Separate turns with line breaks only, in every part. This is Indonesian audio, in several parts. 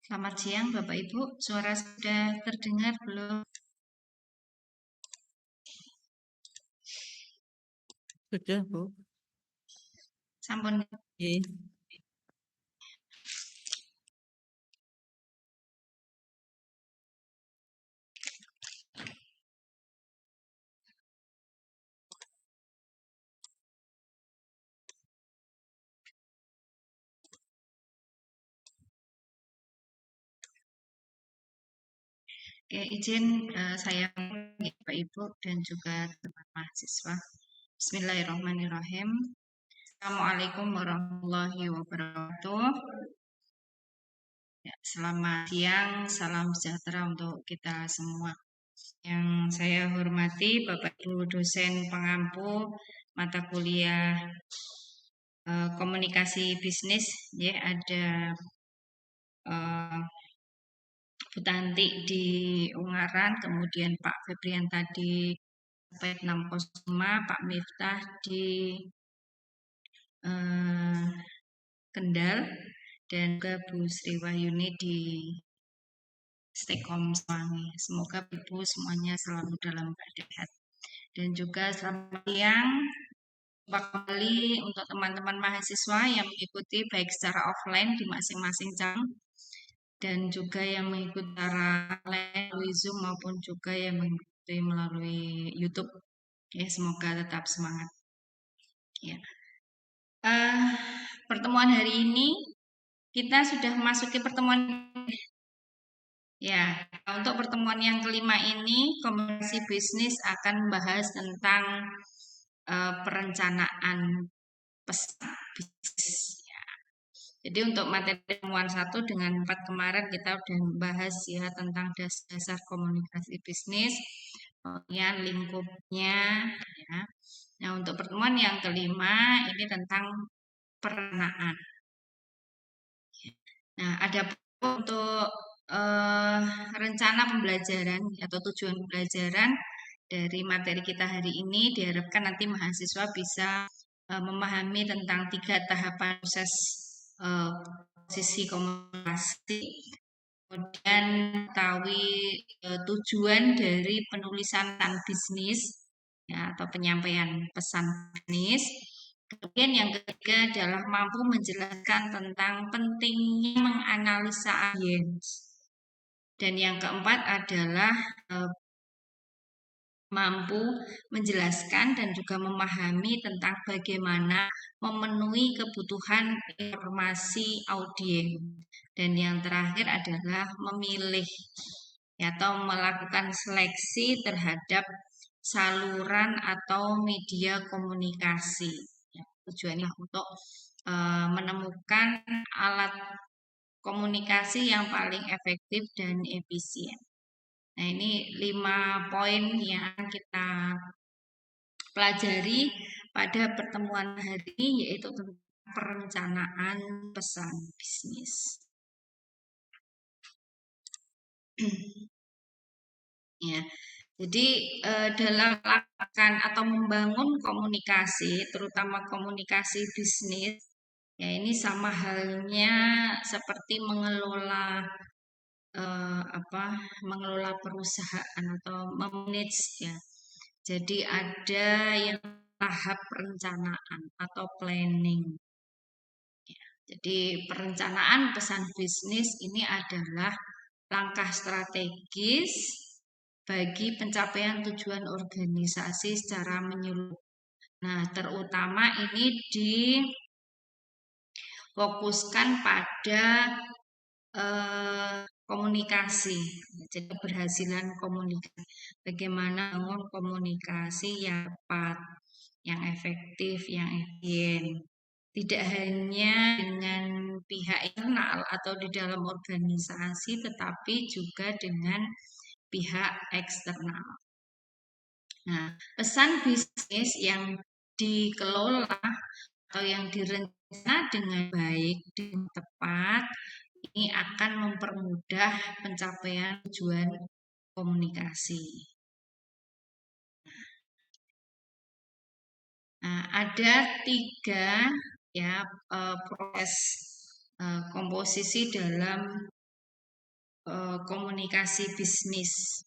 Selamat siang Bapak Ibu, suara sudah terdengar belum?
Sudah, Bu.
Sampun.
Oke.
Oke, izin saya Bapak Ibu dan juga teman mahasiswa. Bismillahirrahmanirrahim. Assalamualaikum warahmatullahi wabarakatuh. Ya, selamat siang, salam sejahtera untuk kita semua. Yang saya hormati Bapak Ibu dosen pengampu mata kuliah komunikasi bisnis, ya ada Bu Tanti di Ungaran, kemudian Pak Febrian tadi P605, Pak Miftah di Kendal, dan juga Bu Sri Wahyuni di Stekom Sewangi. Semoga Ibu semuanya selalu dalam keadaan sehat. Dan juga selamat siang kembali untuk teman-teman mahasiswa yang mengikuti baik secara offline di masing-masing cabang dan juga yang mengikuti secara online melalui Zoom maupun juga yang mengikuti melalui YouTube. Ya, semoga tetap semangat. Ya. Pertemuan hari ini kita sudah memasuki pertemuan. Ya, untuk pertemuan yang kelima ini, komunikasi bisnis akan membahas tentang perencanaan pesan bisnis. Ya. Jadi untuk materi pertemuan 1 dengan 4 kemarin kita sudah membahas ya tentang dasar komunikasi bisnis, kemudian lingkupnya. Ya. Nah untuk pertemuan yang kelima ini tentang perencanaan. Nah ada untuk rencana pembelajaran atau tujuan pembelajaran dari materi kita hari ini diharapkan nanti mahasiswa bisa memahami tentang 3 tahapan proses posisi komunikasi, kemudian mengetahui tujuan dari penulisan bisnis ya, atau penyampaian pesan bisnis. Kemudian yang ketiga adalah mampu menjelaskan tentang pentingnya menganalisa audiens. Dan yang keempat adalah mampu menjelaskan dan juga memahami tentang bagaimana memenuhi kebutuhan informasi audiens. Dan yang terakhir adalah memilih atau melakukan seleksi terhadap saluran atau media komunikasi. Ya, tujuannya untuk menemukan alat komunikasi yang paling efektif dan efisien. Nah, ini 5 poin yang kita pelajari pada pertemuan hari ini, yaitu tentang perencanaan pesan bisnis. Ya, jadi dalam melakukan atau membangun komunikasi, terutama komunikasi bisnis, ya ini sama halnya seperti mengelola perusahaan atau memanage ya. Jadi ada yang tahap perencanaan atau planning. Ya, jadi perencanaan pesan bisnis ini adalah langkah strategis bagi pencapaian tujuan organisasi secara menyeluruh. Nah, terutama ini difokuskan pada komunikasi, jadi keberhasilan komunikasi. Bagaimana membangun komunikasi yang tepat, yang efektif, yang efisien. Tidak hanya dengan pihak internal atau di dalam organisasi, tetapi juga dengan pihak eksternal. Nah, pesan bisnis yang dikelola atau yang direncana dengan baik dan tepat ini akan mempermudah pencapaian tujuan komunikasi. Nah, ada 3 ya proses komposisi dalam komunikasi bisnis.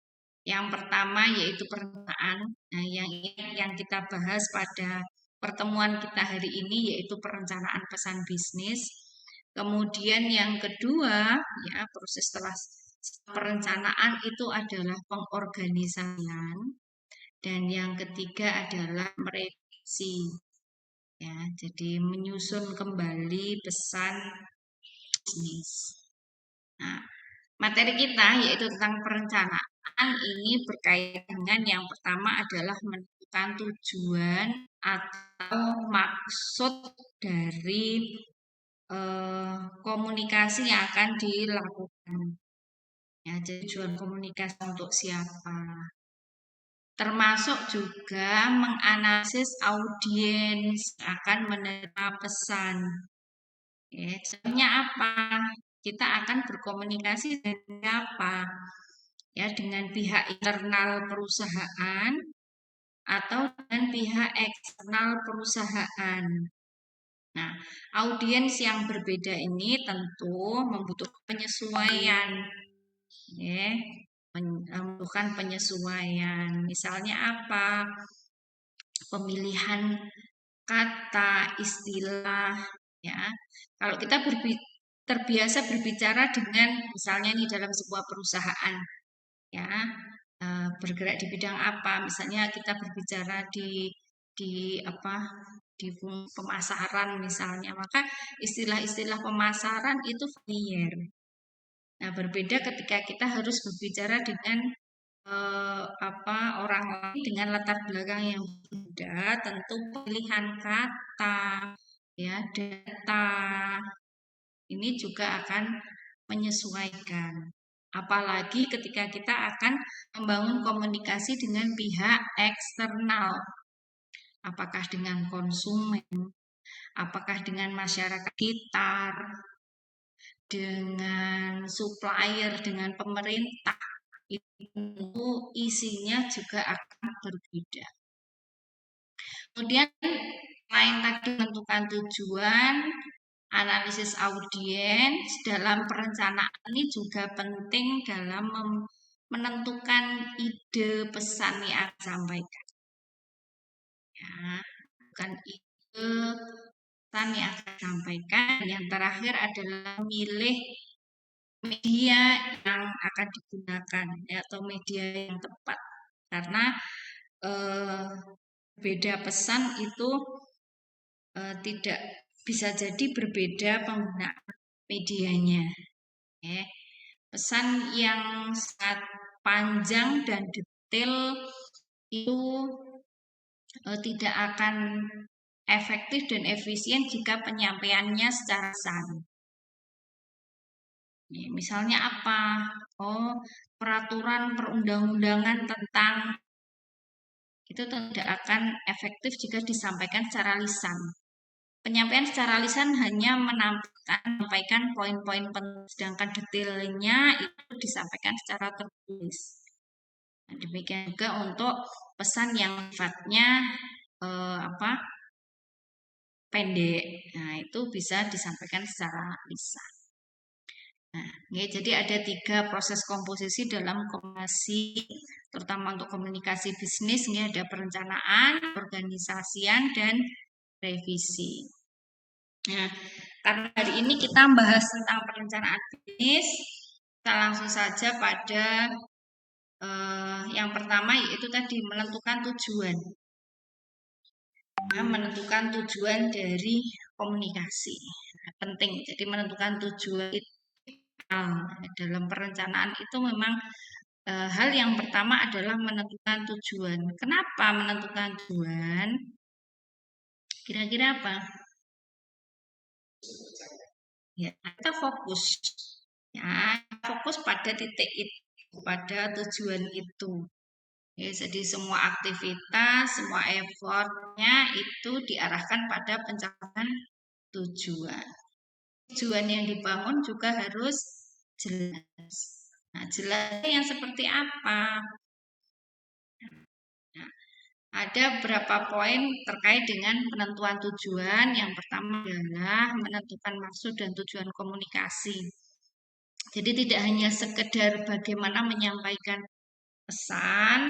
Yang pertama yaitu perencanaan. Nah, yang kita bahas pada pertemuan kita hari ini yaitu perencanaan pesan bisnis. Kemudian yang kedua, ya proses setelah perencanaan itu adalah pengorganisasian. Dan yang ketiga adalah merevisi. Ya, jadi menyusun kembali pesan bisnis. Nah, materi kita yaitu tentang perencanaan ini berkaitan dengan yang pertama adalah menentukan tujuan atau maksud dari komunikasi yang akan dilakukan. Ya, jadi tujuan komunikasi untuk siapa. Termasuk juga menganalisis audiens yang akan menerima pesan. Ya, contohnya apa? Kita akan berkomunikasi dengan siapa? Ya, dengan pihak internal perusahaan atau dengan pihak eksternal perusahaan. Nah, audiens yang berbeda ini tentu membutuhkan penyesuaian. Ya, membutuhkan penyesuaian. Misalnya apa? Pemilihan kata, istilah, ya. Kalau kita terbiasa berbicara dengan misalnya nih dalam sebuah perusahaan, ya, bergerak di bidang apa? Misalnya kita berbicara di apa? Di pemasaran misalnya, maka istilah-istilah pemasaran itu familiar. Nah, berbeda ketika kita harus berbicara dengan orang lain dengan latar belakang yang berbeda, tentu pilihan kata, ya, data ini juga akan menyesuaikan. Apalagi ketika kita akan membangun komunikasi dengan pihak eksternal, apakah dengan konsumen, apakah dengan masyarakat sekitar, dengan supplier, dengan pemerintah, itu isinya juga akan berbeda. Kemudian selain tadi menentukan tujuan, analisis audiens dalam perencanaan ini juga penting dalam menentukan ide pesan yang akan disampaikan. Ya, bukan ide pesan yang akan disampaikan. Yang terakhir adalah memilih media yang akan digunakan atau media yang tepat, karena beda pesan itu tidak bisa jadi berbeda penggunaan medianya. Ya. Pesan yang sangat panjang dan detail itu tidak akan efektif dan efisien jika penyampaiannya secara lisan. Misalnya apa? Oh, peraturan perundang-undangan tentang itu tidak akan efektif jika disampaikan secara lisan. Penyampaian secara lisan hanya menampilkan poin-poin penting, sedangkan detailnya itu disampaikan secara tertulis. Nah, demikian juga untuk pesan yang sifatnya pendek. Nah, itu bisa disampaikan secara lisan. Nah, ya, jadi ada 3 proses komposisi dalam komunikasi, terutama untuk komunikasi bisnis. Ini ada perencanaan, organisasian, dan revisi. Nah, karena hari ini kita membahas tentang perencanaan bisnis, kita langsung saja pada yang pertama yaitu tadi menentukan tujuan. Nah, menentukan tujuan dari komunikasi. Nah, penting. Jadi menentukan tujuan itu dalam perencanaan itu memang hal yang pertama adalah menentukan tujuan. Kenapa menentukan tujuan? Kira-kira apa? Ya, kita fokus. Ya, fokus pada titik itu, pada tujuan itu. Ya, jadi semua aktivitas, semua effortnya itu diarahkan pada pencapaian tujuan. Tujuan yang dibangun juga harus jelas. Nah, jelasnya yang seperti apa? Nah, ada beberapa poin terkait dengan penentuan tujuan. Yang pertama adalah menentukan maksud dan tujuan komunikasi. Jadi tidak hanya sekedar bagaimana menyampaikan pesan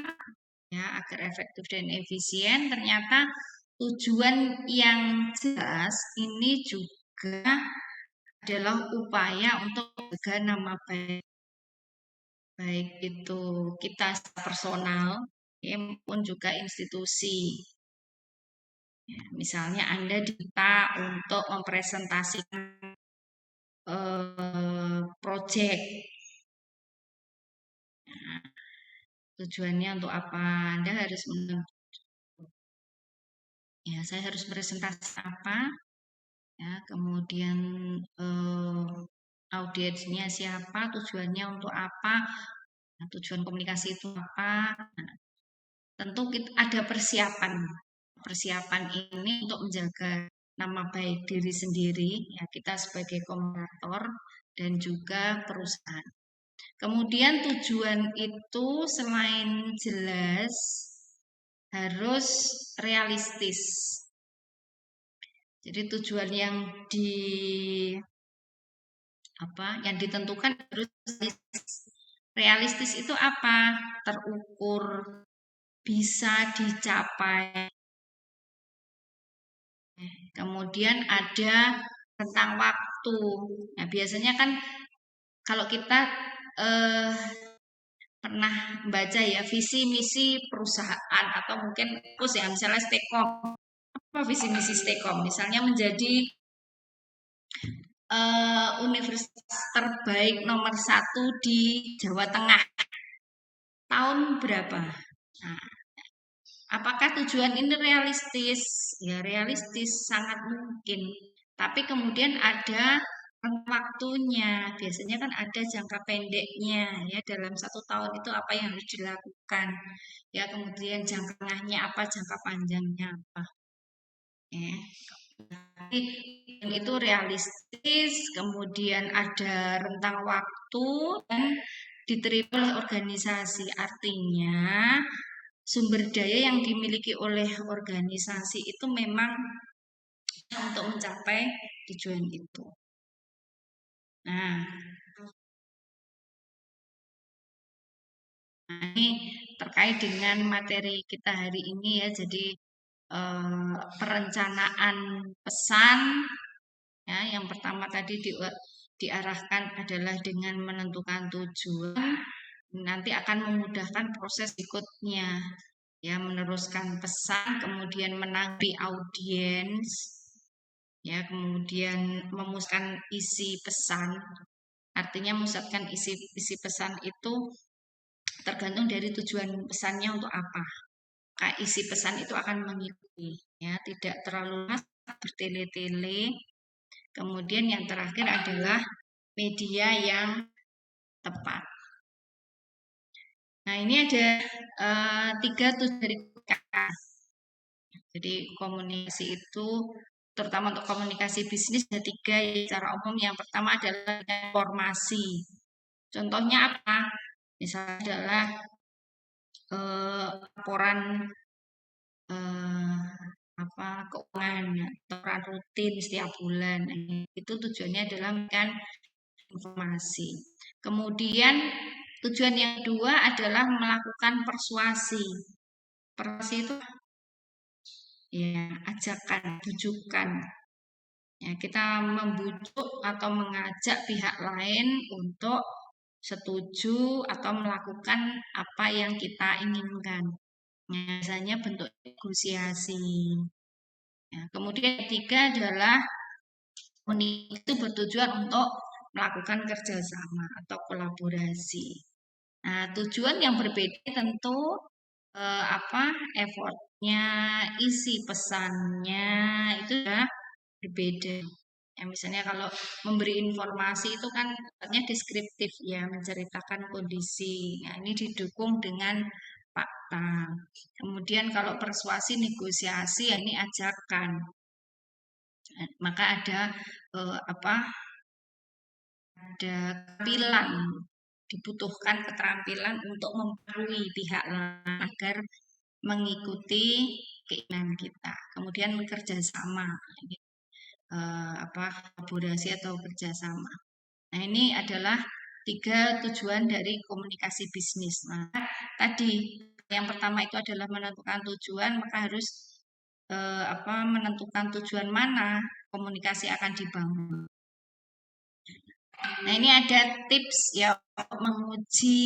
ya agar efektif dan efisien, ternyata tujuan yang jelas ini juga adalah upaya untuk menjaga nama baik itu kita personal ya, maupun juga institusi. Ya, misalnya Anda diminta untuk mempresentasikan proyek. Nah, tujuannya untuk apa? Anda harus ya saya harus presentasi apa? Ya, kemudian audiensnya siapa? Tujuannya untuk apa? Nah, tujuan komunikasi itu apa? Nah, tentu kita ada persiapan. Persiapan ini untuk menjaga nama baik diri sendiri, ya kita sebagai komunikator dan juga perusahaan. Kemudian tujuan itu selain jelas harus realistis. Jadi tujuan yang yang ditentukan harus realistis itu apa? Terukur, bisa dicapai. Kemudian ada tentang waktu. Nah, biasanya kan kalau kita eh, pernah baca ya visi misi perusahaan atau mungkin terus ya misalnya Stekom, apa visi misi Stekom? Misalnya menjadi universitas terbaik nomor 1 di Jawa Tengah tahun berapa? Nah, apakah tujuan ini realistis? Ya realistis, sangat mungkin. Tapi kemudian ada waktunya. Biasanya kan ada jangka pendeknya ya dalam 1 tahun itu apa yang harus dilakukan. Ya kemudian jangka tengahnya apa, jangka panjangnya apa. Ya. Itu realistis, kemudian ada rentang waktu dan diterima oleh organisasi. Artinya sumber daya yang dimiliki oleh organisasi itu memang untuk mencapai tujuan itu. Nah, ini terkait dengan materi kita hari ini ya. Jadi perencanaan pesan ya, yang pertama tadi diarahkan adalah dengan menentukan tujuan, nanti akan memudahkan proses berikutnya ya meneruskan pesan, kemudian menanggapi audiens, ya kemudian memusatkan isi pesan. Artinya memusatkan isi pesan itu tergantung dari tujuan pesannya untuk apa. Isi pesan itu akan mengikuti, ya tidak terlalu bertele-tele. Kemudian yang terakhir adalah media yang tepat. Nah ini ada 3 tujuan dari komunikasi. Jadi komunikasi itu terutama untuk komunikasi bisnis ada 3 secara umum. Yang pertama adalah informasi. Contohnya apa? Misalnya adalah laporan keuangan, laporan rutin setiap bulan. Itu tujuannya adalah memberikan informasi. Kemudian tujuan yang kedua adalah melakukan persuasi. Persuasi itu ya ajakan, tujukan. Ya, kita membujuk atau mengajak pihak lain untuk setuju atau melakukan apa yang kita inginkan. Biasanya bentuk negosiasi. Ya, kemudian yang ketiga adalah itu bertujuan untuk melakukan kerjasama atau kolaborasi. Nah, tujuan yang berbeda tentu effortnya, isi pesannya itu ya berbeda. Ya, misalnya kalau memberi informasi itu kan sifatnya deskriptif ya, menceritakan kondisi. Nah, ini didukung dengan fakta. Kemudian kalau persuasi negosiasi ya ini ajakan. Maka ada keterampilan, dibutuhkan keterampilan untuk mempengaruhi pihak lain agar mengikuti keinginan kita. Kemudian bekerja sama, kolaborasi atau kerjasama. Nah ini adalah tiga tujuan dari komunikasi bisnis. Nah, tadi yang pertama itu adalah menentukan tujuan, maka harus menentukan tujuan mana komunikasi akan dibangun. Nah, ini ada tips ya untuk menguji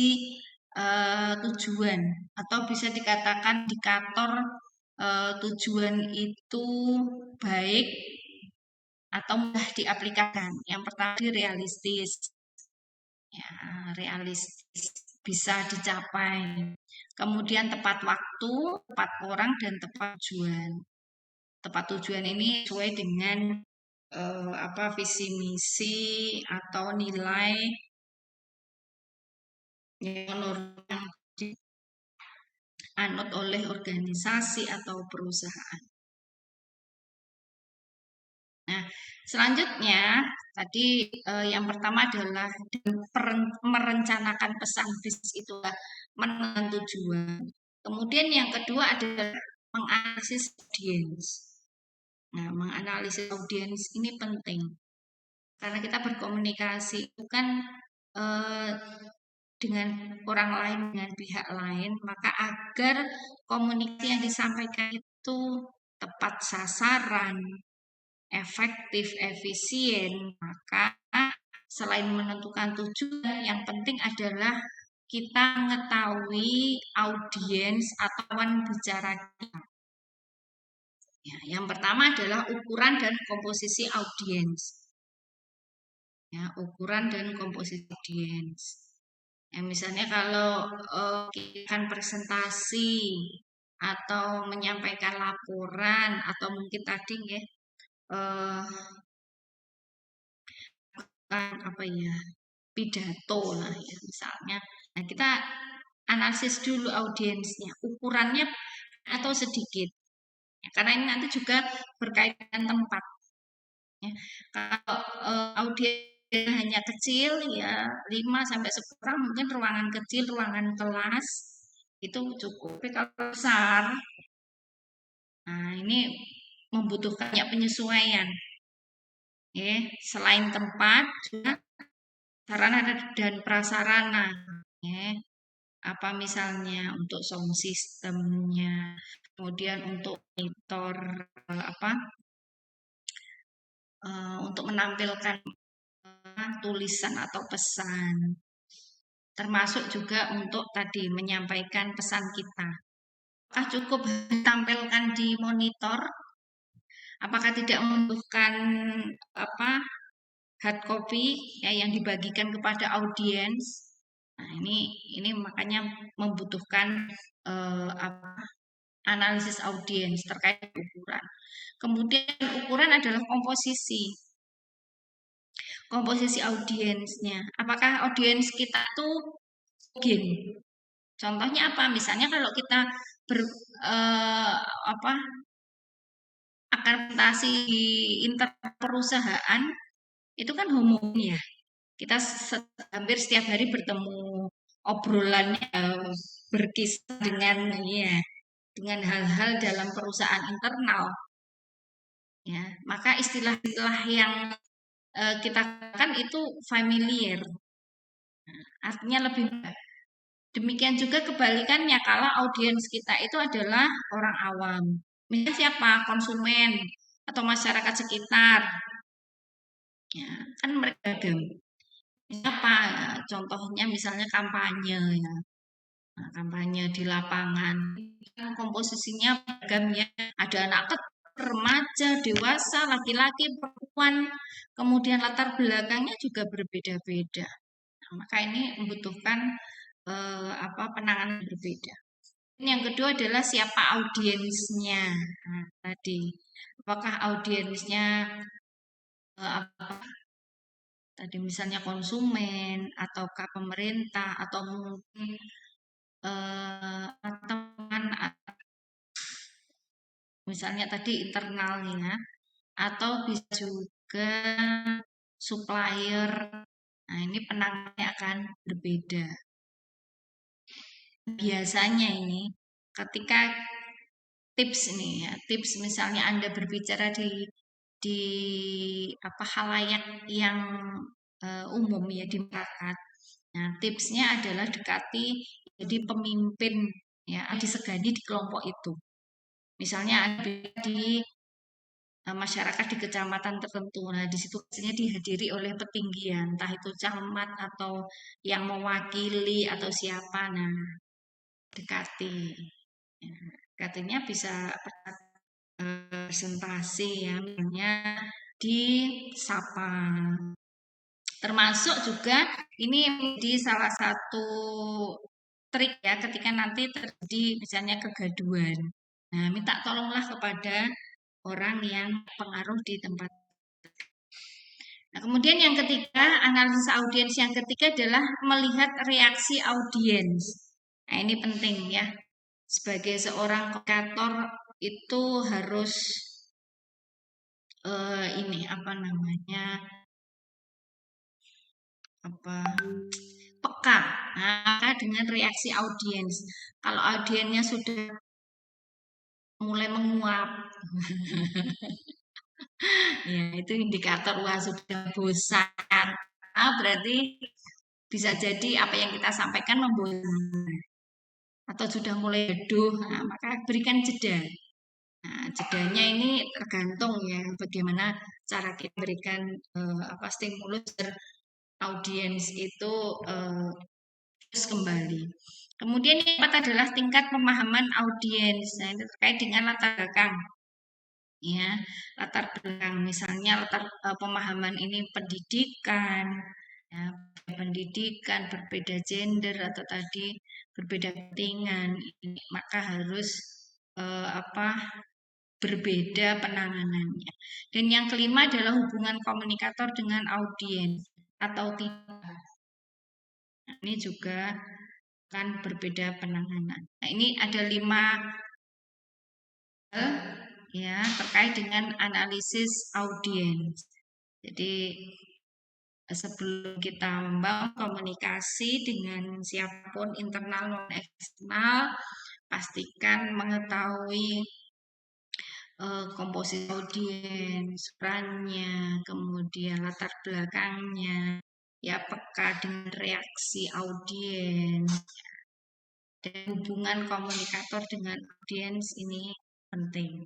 tujuan atau bisa dikatakan indikator tujuan itu baik atau mudah diaplikasikan. Yang pertama realistis. Ya, realistis bisa dicapai. Kemudian tepat waktu, tepat orang dan tepat tujuan. Tepat tujuan ini sesuai dengan visi misi atau nilai yang menurut dianut oleh organisasi atau perusahaan. Nah, selanjutnya tadi yang pertama adalah merencanakan pesan bisnis itu menentukan tujuan. Kemudian yang kedua adalah menganalisis audiens. Nah, menganalisis audiens ini penting karena kita berkomunikasi itu kan dengan orang lain, dengan pihak lain, maka agar komunikasi yang disampaikan itu tepat sasaran, efektif, efisien, maka selain menentukan tujuan, yang penting adalah kita mengetahui audiens atau lawan bicara kita. Ya, yang pertama adalah ukuran dan komposisi audiens. Ya, ukuran dan komposisi audiens. Ya, misalnya kalau kita akan presentasi atau menyampaikan laporan atau mungkin tadi ya pidato lah ya misalnya. Nah, kita analisis dulu audiensnya, ukurannya atau sedikit. Ya, karena ini nanti juga berkaitan tempat. Ya. Kalau audiens hanya kecil ya 5 sampai 10 orang mungkin ruangan kecil, ruangan kelas itu cukup. Tapi kalau besar, nah ini membutuhkan banyak penyesuaian. Ya, selain tempat juga sarana dan prasarana. Ya, apa misalnya untuk sound systemnya, kemudian untuk monitor untuk menampilkan tulisan atau pesan, termasuk juga untuk tadi menyampaikan pesan kita. Apakah cukup ditampilkan di monitor? Apakah tidak membutuhkan hard copy ya yang dibagikan kepada audiens? Nah, ini makanya membutuhkan analisis audiens terkait ukuran. Kemudian ukuran adalah komposisi. Komposisi audiensnya. Apakah audiens kita tuh homogen? Contohnya apa? Misalnya kalau kita ber akan presentasi di internal perusahaan itu kan homogen ya. Kita hampir setiap hari bertemu, obrolannya berkisah dengan hal-hal dalam perusahaan internal. Ya, maka istilah-istilah yang kita katakan itu familiar. Nah, artinya lebih demikian juga kebalikannya kalau audiens kita itu adalah orang awam. Misalnya siapa? Konsumen atau masyarakat sekitar. Ya, kan mereka ada. Apa? Contohnya misalnya kampanye ya. Nah, kampanye di lapangan. Komposisinya beragam ya. Ada anak kecil, remaja, dewasa, laki-laki, perempuan. Kemudian latar belakangnya juga berbeda-beda. Nah, maka ini membutuhkan penanganan berbeda. Yang kedua adalah siapa audiensnya. Nah, tadi apakah audiensnya tadi misalnya konsumen ataukah pemerintah atau mungkin teman misalnya tadi internal ya atau bisa juga supplier. Nah, ini penanganannya akan berbeda. Biasanya ini ketika tips nih ya, tips misalnya Anda berbicara di halayak yang umum ya di masyarakat. tipsnya adalah dekati jadi pemimpin ya, disegani di kelompok itu. Misalnya ada di masyarakat di kecamatan tertentu. Nah, di situ biasanya dihadiri oleh petinggian, entah itu camat atau yang mewakili atau siapa. Nah, dekati. Ya, dekatinya bisa presentasi ya, misalnya di sapa. Termasuk juga ini di salah satu trik ya ketika nanti terjadi misalnya kegaduhan. Nah, minta tolonglah kepada orang yang pengaruh di tempat. Nah, kemudian yang ketiga, analisis audiens yang ketiga adalah melihat reaksi audiens. Nah, ini penting ya. Sebagai seorang komunikator itu harus ini apa namanya? Apa peka. Nah, dengan reaksi audiens. Kalau audiensnya sudah mulai menguap, ya itu indikator wah sudah bosan. Nah, berarti bisa jadi apa yang kita sampaikan membosankan atau sudah mulai gaduh, nah, maka berikan jeda. Nah, jedanya ini tergantung ya bagaimana cara kita berikan apa stimulus audiens itu terus kembali. Kemudian yang keempat adalah tingkat pemahaman audiens. Nah, itu terkait dengan latar belakang. Ya, latar belakang misalnya latar pemahaman ini pendidikan, ya, pendidikan berbeda gender atau tadi berbeda kepentingan, maka harus apa berbeda penanganannya. Dan yang kelima adalah hubungan komunikator dengan audiens atau tidak. Nah, ini juga kan berbeda penanganan. Nah, ini ada 5 hal ya terkait dengan analisis audiens. Jadi sebelum kita membangun komunikasi dengan siapapun internal maupun eksternal, pastikan mengetahui komposisi audiens, perannya, kemudian latar belakangnya, ya peka dengan reaksi audiens, dan hubungan komunikator dengan audiens ini penting.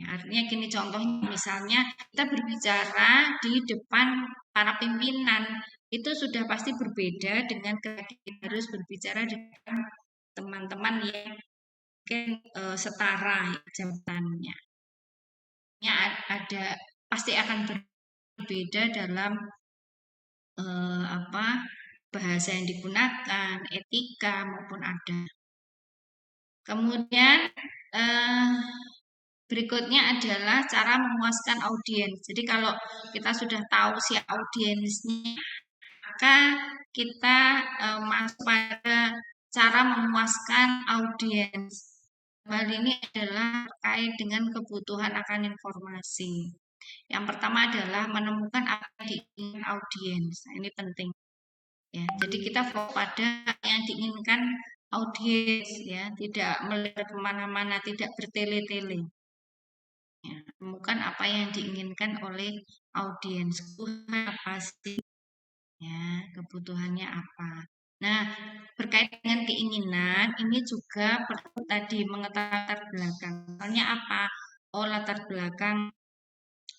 Ya, artinya gini contohnya misalnya kita berbicara di depan para pimpinan itu sudah pasti berbeda dengan kita harus berbicara dengan teman-teman yang mungkin setara jabatannya. Ya, ada pasti akan berbeda dalam apa bahasa yang digunakan, etika maupun adat. Kemudian berikutnya adalah cara memuaskan audiens. Jadi kalau kita sudah tahu siapa audiensnya, maka kita masuk pada cara memuaskan audiens. Hal ini adalah terkait dengan kebutuhan akan informasi. Yang pertama adalah menemukan apa yang diinginkan audiens. Nah, ini penting. Ya, jadi kita fokus pada yang diinginkan audiens, ya, tidak melihat kemana-mana, tidak bertele-tele. Ya, temukan apa yang diinginkan oleh audiens. Kebutuhan apa sih? Ya, kebutuhannya apa? Nah, berkait dengan keinginan, ini juga perlu tadi mengetahui latar belakang. Misalnya apa? Oh, latar belakang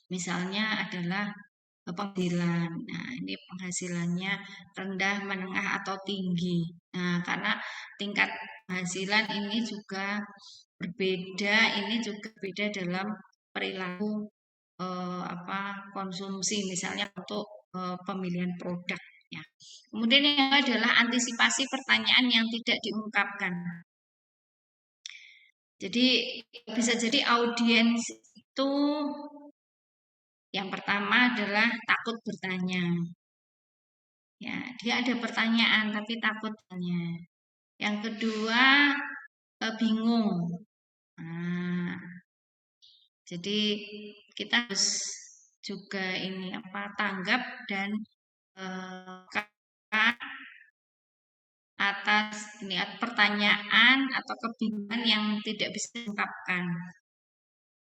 misalnya adalah penghasilan. Nah, ini penghasilannya rendah, menengah, atau tinggi. Nah, karena tingkat penghasilan ini juga berbeda, ini juga beda dalam perilaku apa konsumsi, misalnya untuk pemilihan produk. Ya. Kemudian yang adalah antisipasi pertanyaan yang tidak diungkapkan. Jadi bisa jadi audiens itu yang pertama adalah takut bertanya. Ya, dia ada pertanyaan tapi takut tanya. Yang kedua bingung. Nah, jadi kita harus juga ini apa tanggap dan atas ini pertanyaan atau kebingungan yang tidak bisa diungkapkan.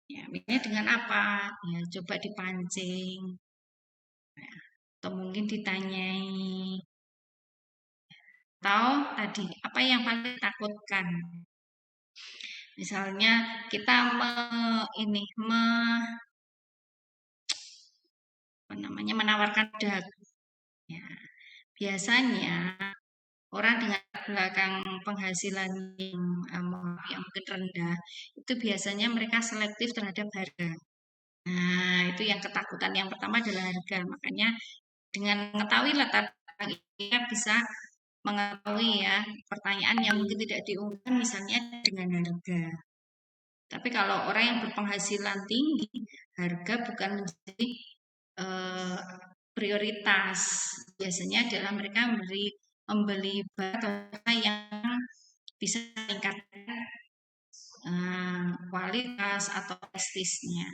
Ya, misalnya dengan apa? Ya, coba dipancing, atau mungkin ditanyai. Atau tadi apa yang paling takutkan? Misalnya kita menawarkan produk. Ya, biasanya orang dengan belakang penghasilan yang mungkin rendah itu biasanya mereka selektif terhadap harga. Nah, itu yang ketakutan yang pertama adalah harga. Makanya dengan mengetahui latar belakang ini kita bisa mengetahui ya pertanyaan yang mungkin tidak diungkapkan misalnya dengan harga. Tapi kalau orang yang berpenghasilan tinggi, harga bukan menjadi eh, prioritas. Biasanya adalah mereka membeli barang yang bisa meningkatkan kualitas atau prestisnya.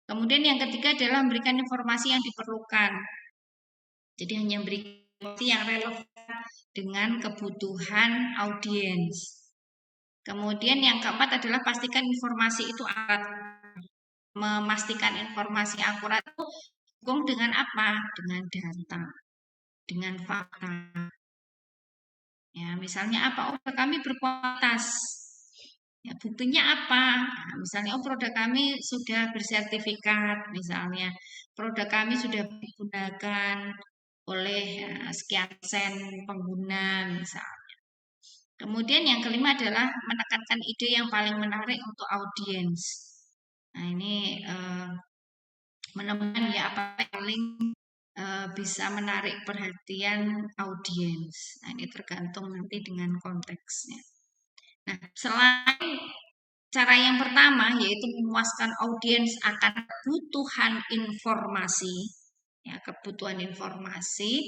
Kemudian yang ketiga adalah memberikan informasi yang diperlukan. Jadi hanya memberikan informasi yang relevan dengan kebutuhan audiens. Kemudian yang keempat adalah pastikan informasi itu akurat. Memastikan informasi akurat itu didukung dengan apa? Dengan data, dengan fakta. Ya, misalnya apa? Oh, kami berkualitas. Ya, buktinya apa? Nah, misalnya, oh produk kami sudah bersertifikat, misalnya produk kami sudah digunakan oleh sekian persen pengguna, misalnya. Kemudian yang kelima adalah menekankan ide yang paling menarik untuk audiens. Nah, ini menemukan ya apa yang paling bisa menarik perhatian audiens. Nah, ini tergantung nanti dengan konteksnya. Nah, selain cara yang pertama yaitu memuaskan audiens akan kebutuhan informasi, ya kebutuhan informasi.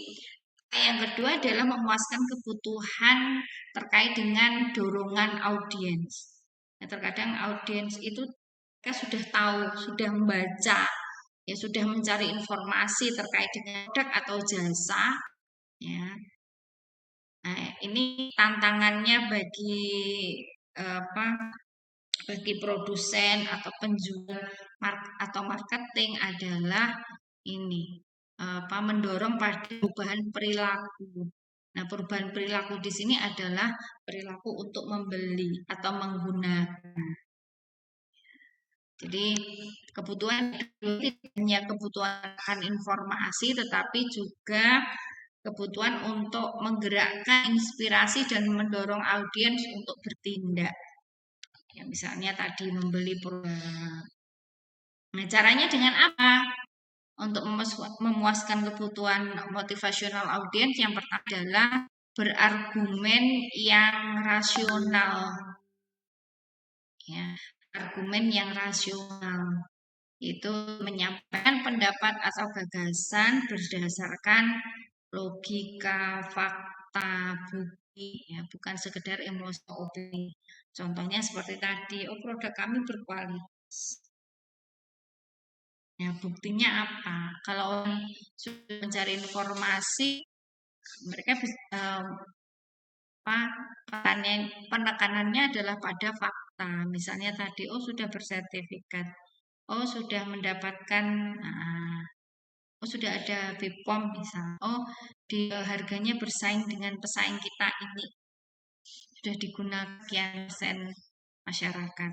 Yang kedua adalah memuaskan kebutuhan terkait dengan dorongan audiens. Nah, terkadang audiens itu mereka sudah tahu, sudah membaca, ya sudah mencari informasi terkait dengan produk atau jasa, ya. Nah, ini tantangannya apa bagi produsen atau penjual atau marketing adalah ini apa mendorong pada perubahan perilaku. Nah, perubahan perilaku di sini adalah perilaku untuk membeli atau menggunakan. Jadi kebutuhan tidak hanya kebutuhan informasi tetapi juga kebutuhan untuk menggerakkan inspirasi dan mendorong audiens untuk bertindak. Ya, misalnya tadi membeli produk. Nah, caranya dengan apa? Untuk memuaskan kebutuhan motivasional audiens yang pertama adalah berargumen yang rasional. Ya, argumen yang rasional itu menyampaikan pendapat atau gagasan berdasarkan logika, fakta, bukti, ya bukan sekedar emosi opini. Contohnya seperti tadi, oh produk kami berkualitas. Ya buktinya apa? Kalau orang sudah mencari informasi, mereka bisa penekanannya adalah pada fakta. Misalnya tadi, oh sudah bersertifikat, oh sudah mendapatkan, oh sudah ada BPOM misalnya, oh harganya bersaing dengan pesaing kita ini, sudah digunakan sekian persen masyarakat.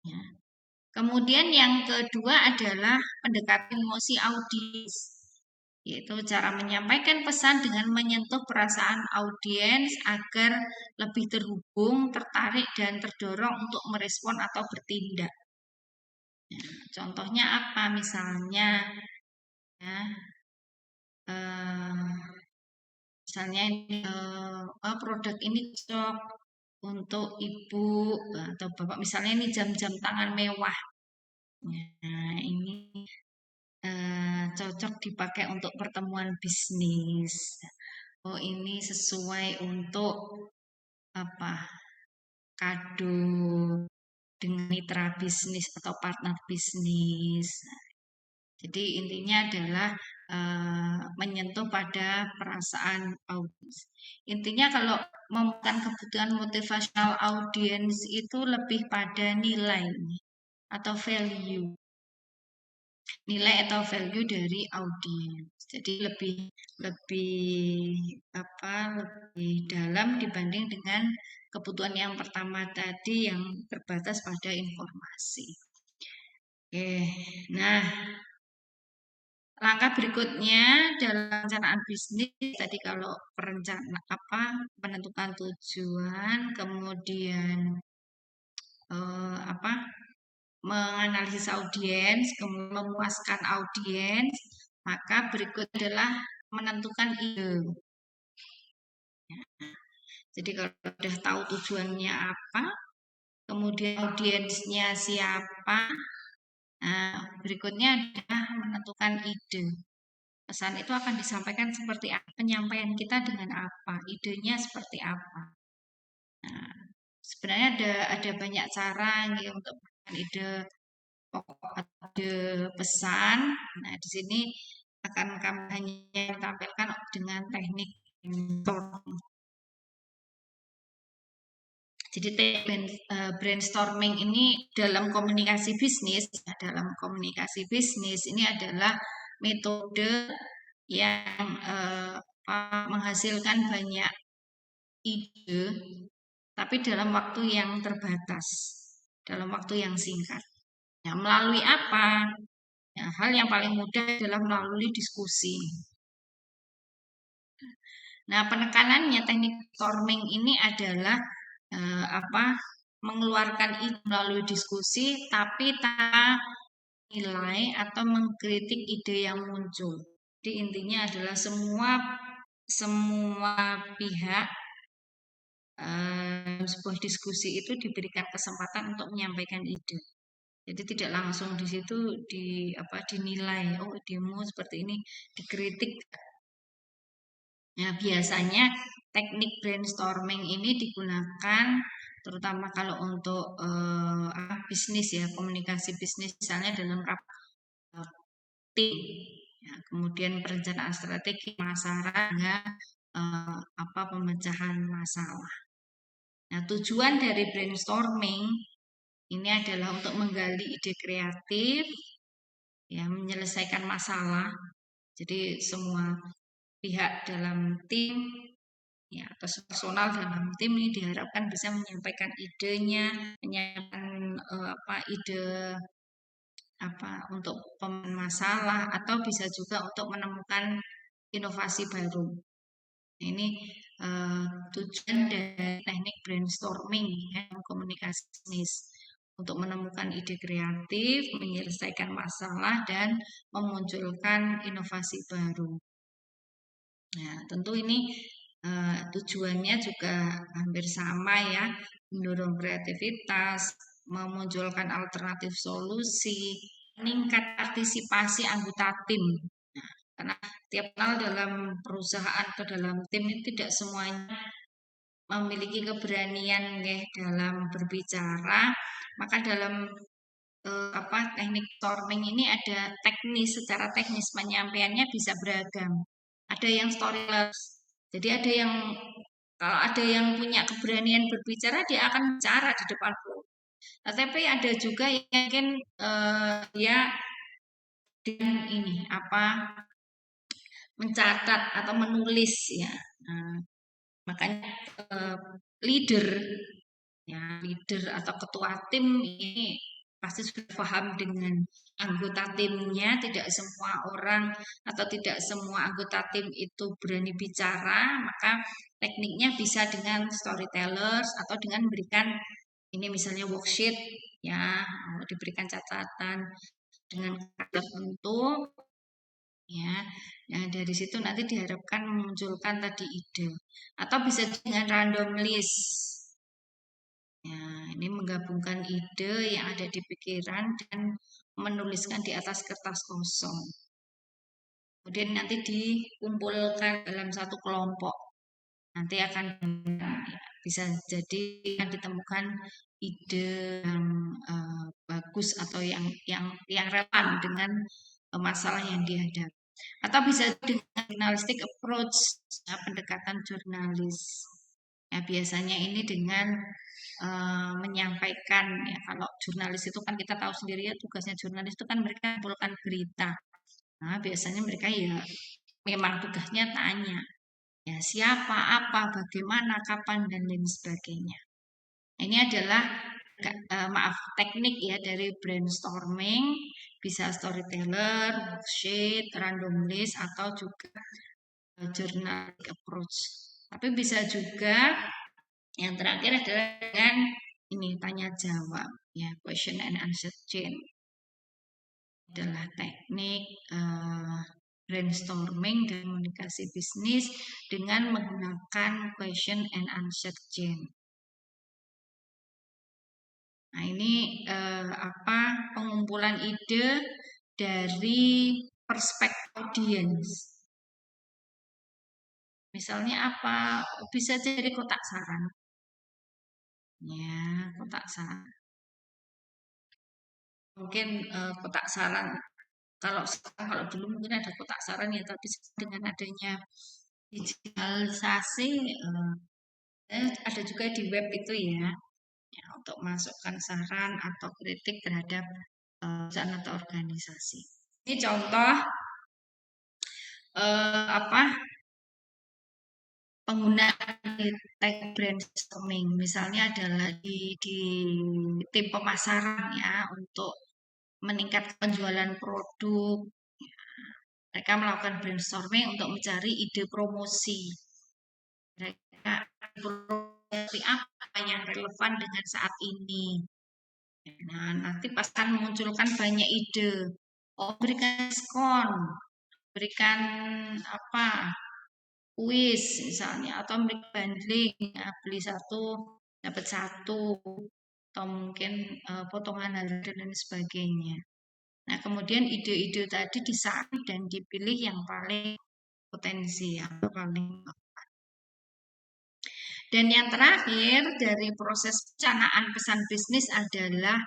Ya. Kemudian yang kedua adalah pendekatan emosi audiens, yaitu cara menyampaikan pesan dengan menyentuh perasaan audiens agar lebih terhubung, tertarik, dan terdorong untuk merespon atau bertindak. Ya, contohnya apa? Misalnya, ya, misalnya produk ini cocok untuk ibu atau bapak. Misalnya ini jam-jam tangan mewah. Nah, ini cocok dipakai untuk pertemuan bisnis. Oh, ini sesuai untuk apa? Kado dengan mitra bisnis atau partner bisnis. Jadi intinya adalah menyentuh pada perasaan audiens. Intinya kalau memenuhi kebutuhan motivasional audiens itu lebih pada nilai atau value. nilai atau value dari audiens. Jadi lebih lebih lebih dalam dibanding dengan kebutuhan yang pertama tadi yang terbatas pada informasi. Oke, nah langkah berikutnya dalam perencanaan bisnis tadi kalau menentukan tujuan, kemudian menganalisis audiens, kemudian memuaskan audiens, maka berikut adalah menentukan ide. Jadi kalau sudah tahu tujuannya apa, kemudian audiensnya siapa, nah berikutnya adalah menentukan ide. Pesan itu akan disampaikan seperti apa, penyampaian kita dengan apa, idenya seperti apa. Nah, sebenarnya ada banyak cara nih untuk menentukan ide pokok atau ide pesan. Nah, di sini akan kami hanya tampilkan dengan teknik brainstorming. Jadi brainstorming ini dalam komunikasi bisnis ini adalah metode yang menghasilkan banyak ide, tapi dalam waktu yang terbatas, dalam waktu yang singkat. Nah, melalui apa? Ya, hal yang paling mudah adalah melalui diskusi. Nah, penekanannya teknik storming ini adalah mengeluarkan ide melalui diskusi, tapi tanpa nilai atau mengkritik ide yang muncul. Jadi intinya adalah semua pihak sebuah diskusi itu diberikan kesempatan untuk menyampaikan ide. Jadi tidak langsung di situ dinilai, oh idemu seperti ini, dikritik. Nah, biasanya teknik brainstorming ini digunakan terutama kalau untuk bisnis ya, komunikasi bisnis misalnya dalam rapat tim. Ya, kemudian perencanaan strategi pemasaran pemecahan masalah. Nah, tujuan dari brainstorming ini adalah untuk menggali ide kreatif, ya, menyelesaikan masalah. Jadi semua pihak dalam tim, ya, atau personal dalam tim ini diharapkan bisa menyampaikan idenya, menyampaikan ide untuk masalah atau bisa juga untuk menemukan inovasi baru. Ini tujuan dari teknik brainstorming ya, komunikasi bisnis untuk menemukan ide kreatif, menyelesaikan masalah dan memunculkan inovasi baru. Nah, tentu ini tujuannya juga hampir sama ya, mendorong kreativitas, memunculkan alternatif solusi, meningkat partisipasi anggota tim. Nah, karena tiap hal dalam perusahaan ke dalam tim ini tidak semuanya memiliki keberanian ya, dalam berbicara, maka dalam teknik storming ini ada secara teknis penyampaiannya bisa beragam. Ada yang storyteller, jadi kalau ada yang punya keberanian berbicara dia akan bicara di depan forum. Tapi ada juga yang mungkin dia dengan mencatat atau menulis ya. Nah, makanya leader atau ketua tim ini pasti sudah paham dengan anggota timnya. Tidak semua orang atau tidak semua anggota tim itu berani bicara, maka tekniknya bisa dengan storytellers atau dengan memberikan ini misalnya worksheet ya, diberikan catatan dengan tertentu ya. Nah, dari situ nanti diharapkan memunculkan tadi ide atau bisa dengan random list. Ya, ini menggabungkan ide yang ada di pikiran dan menuliskan di atas kertas kosong. Kemudian nanti dikumpulkan dalam satu kelompok. Nanti akan bisa jadi akan ditemukan ide yang bagus atau yang relevan dengan masalah yang dihadapi. Atau bisa dengan journalistic approach, ya, pendekatan jurnalis. Ya, biasanya ini dengan menyampaikan ya, kalau jurnalis itu kan kita tahu sendiri ya, tugasnya jurnalis itu kan mereka mengumpulkan berita. Nah, biasanya mereka ya memang tugasnya tanya ya siapa, apa, bagaimana, kapan dan lain sebagainya. Ini adalah maaf teknik ya dari brainstorming, bisa storyteller, worksheet, random list atau juga journalistic approach. Tapi bisa juga yang terakhir adalah dengan ini tanya jawab ya, question and answer chain adalah teknik brainstorming dan komunikasi bisnis dengan menggunakan question and answer chain. Nah, ini apa pengumpulan ide dari perspektif audiens. Misalnya apa? Bisa jadi kotak saran. Ya, kotak saran. Mungkin kotak saran kalau sekarang kalau dulu mungkin ada kotak saran ya, tapi dengan adanya digitalisasi ada juga di web itu ya, ya untuk masukkan saran atau kritik terhadap perusahaan atau organisasi. Ini contoh apa penggunaan teknik brainstorming. Misalnya adalah di tim pemasaran ya untuk meningkatkan penjualan produk. Mereka melakukan brainstorming untuk mencari ide promosi. Mereka promosi apa yang relevan dengan saat ini. Nah, nanti pasti akan memunculkan banyak ide. Oh, berikan diskon, berikan apa kuis misalnya atau bundling ya, beli satu dapat satu atau mungkin potongan harga dan sebagainya. Nah, kemudian ide-ide tadi disaring dan dipilih yang paling potensi atau paling. Dan yang terakhir dari proses perencanaan pesan bisnis adalah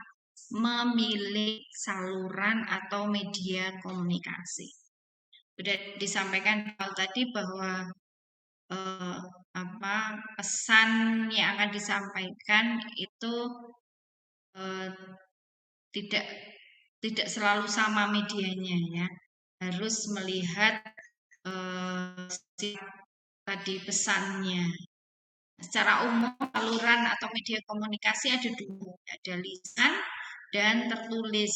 memilih saluran atau media komunikasi. Sudah disampaikan tadi bahwa apa pesan yang akan disampaikan itu eh, tidak tidak selalu sama medianya ya. Harus melihat tadi pesannya. Secara umum saluran atau media komunikasi ada dua, ada lisan dan tertulis.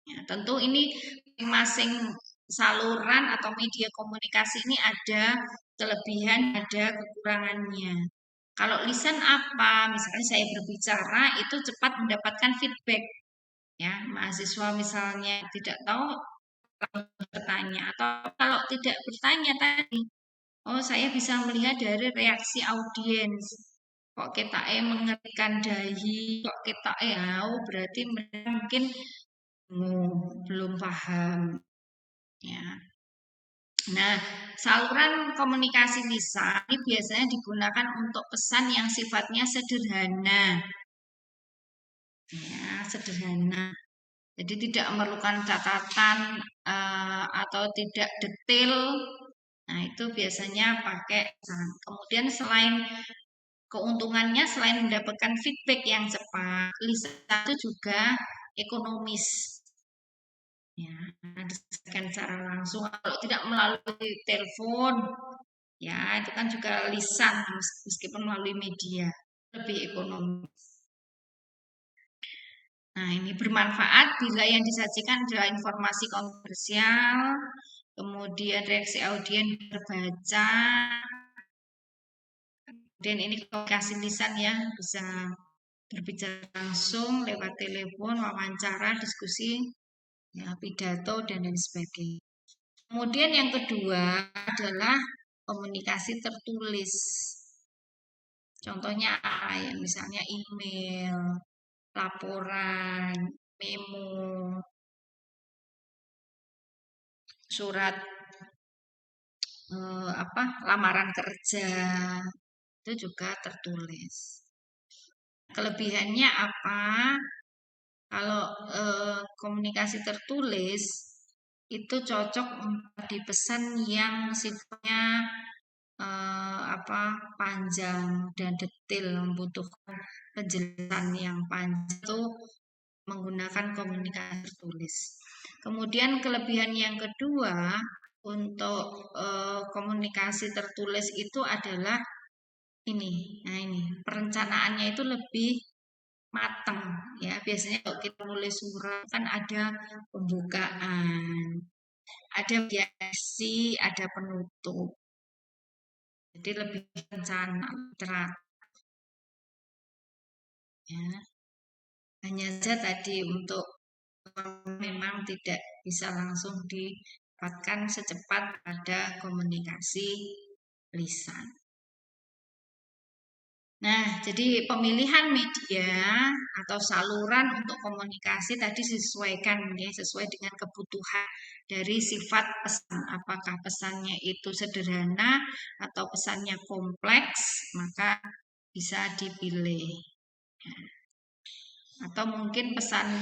Ya, tentu ini masing-masing saluran atau media komunikasi ini ada kelebihan, ada kekurangannya. Kalau lisan apa? Misalnya saya berbicara itu cepat mendapatkan feedback. Ya, mahasiswa misalnya tidak tahu bertanya atau kalau tidak bertanya tadi, oh saya bisa melihat dari reaksi audiens. Kok kita mengerikan dahi, kok kita oh berarti mungkin belum paham ya. Nah, saluran komunikasi lisan ini biasanya digunakan untuk pesan yang sifatnya sederhana. Ya, sederhana. Jadi tidak memerlukan catatan atau tidak detail. Nah, itu biasanya pakai pesan. Kemudian selain keuntungannya selain mendapatkan feedback yang cepat, lisan itu juga ekonomis. Ya, disampaikan secara langsung kalau tidak melalui telepon, ya itu kan juga lisan meskipun melalui media lebih ekonomis. Nah, ini bermanfaat bila yang disajikan adalah informasi kontroversial, kemudian reaksi audiens terbaca, dan ini komunikasi lisan ya bisa berbicara langsung lewat telepon, wawancara, diskusi, ya, pidato dan lain sebagainya. Kemudian yang kedua adalah komunikasi tertulis. Contohnya apa ya? Misalnya email, laporan, memo, surat apa lamaran kerja itu juga tertulis. Kelebihannya apa? Kalau komunikasi tertulis itu cocok di pesan yang sifatnya panjang dan detail, membutuhkan penjelasan yang panjang itu menggunakan komunikasi tertulis. Kemudian kelebihan yang kedua untuk komunikasi tertulis itu adalah ini. Nah, ini perencanaannya itu lebih matang ya. Biasanya kalau kita nulis surat kan ada pembukaan, ada biasi, ada penutup. Jadi lebih rencana, teratur. Ya. Hanya saja tadi untuk memang tidak bisa langsung didapatkan secepat pada komunikasi lisan. Nah, jadi pemilihan media atau saluran untuk komunikasi tadi disesuaikan ya, sesuai dengan kebutuhan dari sifat pesan. Apakah pesannya itu sederhana atau pesannya kompleks, maka bisa dipilih. Atau mungkin pesan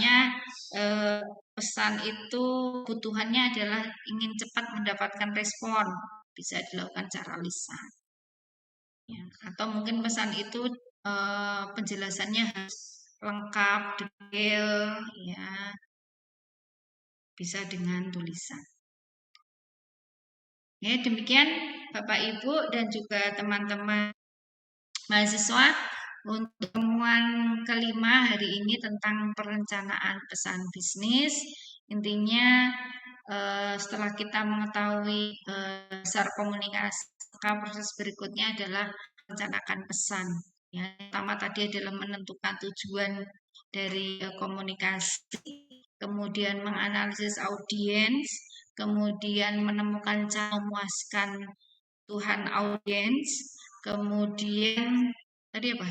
itu kebutuhannya adalah ingin cepat mendapatkan respon, bisa dilakukan cara lisan. Ya, atau mungkin pesan itu penjelasannya harus lengkap, detail, ya, bisa dengan tulisan. Ya, demikian Bapak Ibu dan juga teman-teman mahasiswa untuk temuan kelima hari ini tentang perencanaan pesan bisnis. Intinya setelah kita mengetahui dasar komunikasi, maka proses berikutnya adalah merencanakan pesan. Ya, pertama tadi adalah menentukan tujuan dari komunikasi, kemudian menganalisis audiens, kemudian menemukan cara memuaskan kebutuhan audiens, kemudian tadi apa?